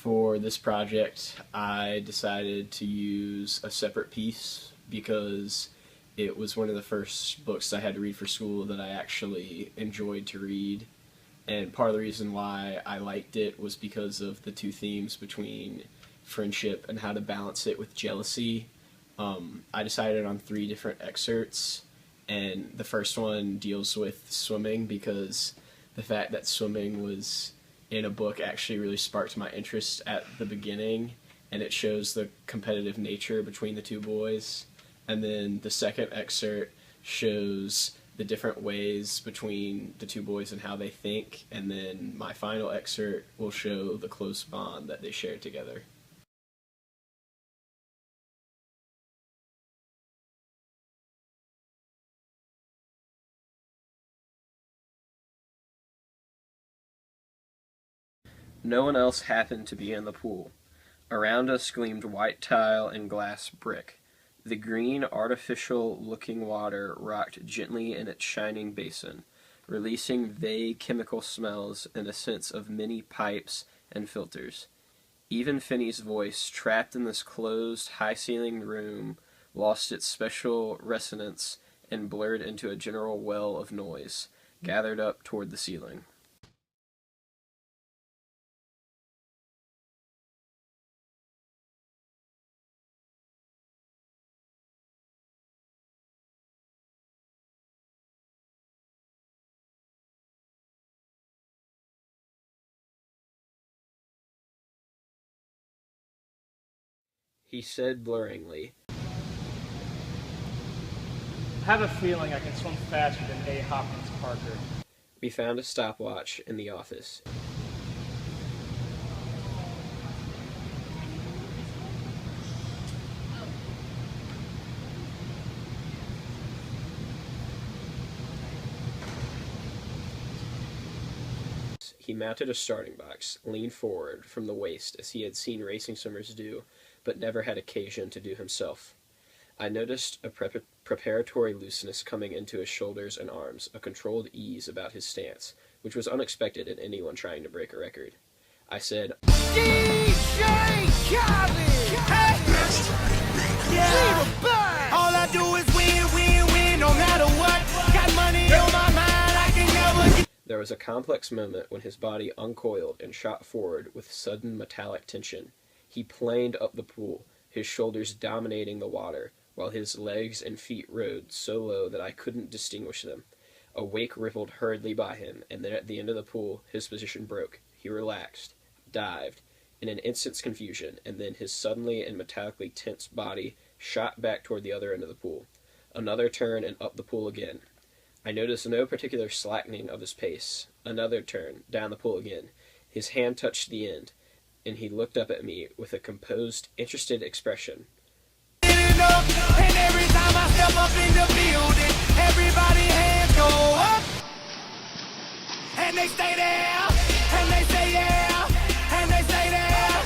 For this project, I decided to use a separate piece because it was one of the first books I had to read for school that I actually enjoyed to read. And part of the reason why I liked it was because of the two themes between friendship and how to balance it with jealousy. I decided on 3 different excerpts, and the first one deals with swimming because the fact that swimming was in a book actually really sparked my interest at the beginning, and it shows the competitive nature between the 2 boys. And then the second excerpt shows the different ways between the 2 boys and how they think, and then my final excerpt will show the close bond that they shared together. No one else happened to be in the pool. Around us gleamed white tile and glass brick. The green, artificial-looking water rocked gently in its shining basin, releasing vague chemical smells and a sense of many pipes and filters. Even Finney's voice, trapped in this closed, high-ceilinged room, lost its special resonance and blurred into a general well of noise, gathered up toward the ceiling. He said blurringly, I have a feeling I can swim faster than A. Hopkins Parker. We found a stopwatch in the office. He mounted a starting box, leaned forward from the waist as he had seen racing swimmers do, but never had occasion to do himself. I noticed a preparatory looseness coming into his shoulders and arms, a controlled ease about his stance, which was unexpected in anyone trying to break a record. I said, DJ Khaled! Yeah! All I do is win, win, win, no matter what. Got money on my mind, I can never get... There was a complex moment when his body uncoiled and shot forward with sudden metallic tension. He planed up the pool, his shoulders dominating the water, while his legs and feet rode so low that I couldn't distinguish them. A wake rippled hurriedly by him, and then at the end of the pool, his position broke. He relaxed, dived, in an instant's confusion, and then his suddenly and metallically tense body shot back toward the other end of the pool. Another turn and up the pool again. I noticed no particular slackening of his pace. Another turn, down the pool again. His hand touched the end, and he looked up at me with a composed, interested expression. And every time I step up in the building, everybody hands go up, and they stay there, and they say yeah, and they say there.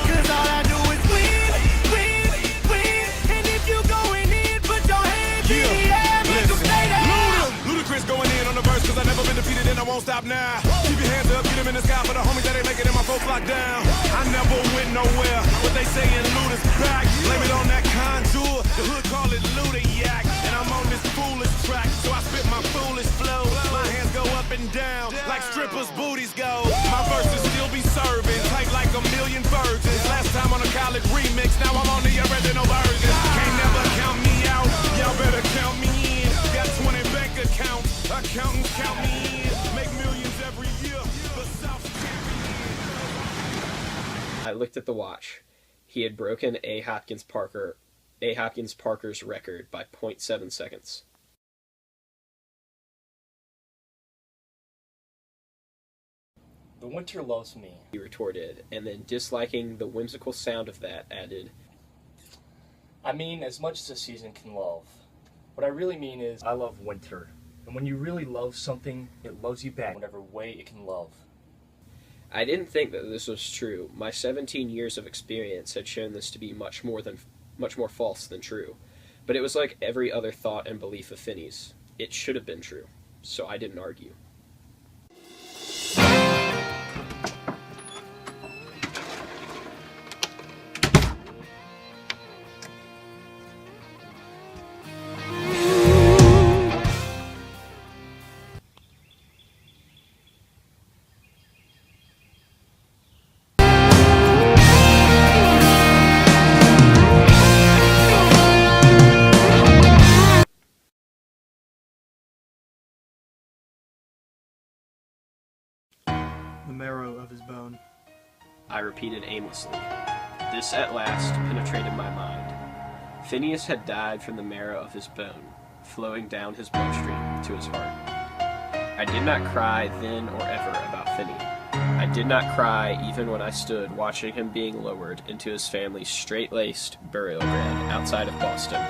Cause all I do is win, win, win, and if you going in, put your hands in the air, make them stay there. Ludacris going in on the verse, cause I never been defeated and I won't stop now. Keep your hands up, get them in the sky for the homies that ain't making it, my folks locked down. I never went nowhere, what they saying Luda's back. Blame it on that contour, the hood call it Luda-yak. And I'm on this foolish track, so I spit my foolish flow. My hands go up and down, like strippers' booties go. My verses still be serving, tight like a million virgins. Last time on a college remix, now I'm on the original version. Can't never count me out, y'all better count me in. Got 20 bank accounts, accountants count me in. Make millions every year, the South champion. I looked at the watch. He had broken A. Hopkins Parker's record by 0.7 seconds. The winter loves me, He retorted, and then, disliking the whimsical sound of that, added, I mean as much as a season can love. What I really mean is, I love winter. And when you really love something, it loves you back whatever way it can love. I didn't think that this was true. My 17 years of experience had shown this to be much more false than true. But it was like every other thought and belief of Finney's. It should have been true, so I didn't argue. marrow of his bone. I repeated aimlessly. This at last penetrated my mind. Phineas had died from the marrow of his bone, flowing down his bloodstream to his heart. I did not cry then or ever about Finney. I did not cry even when I stood watching him being lowered into his family's straight-laced burial ground outside of Boston.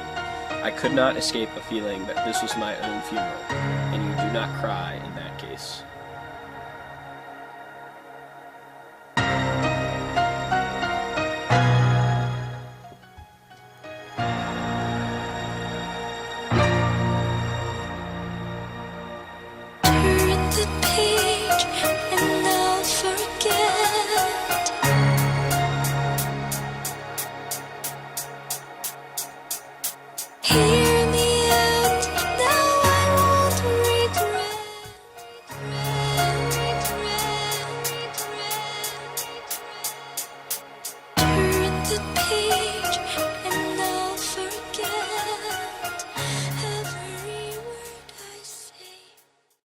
I could not escape a feeling that this was my own funeral, and you do not cry in that case. Turn the page.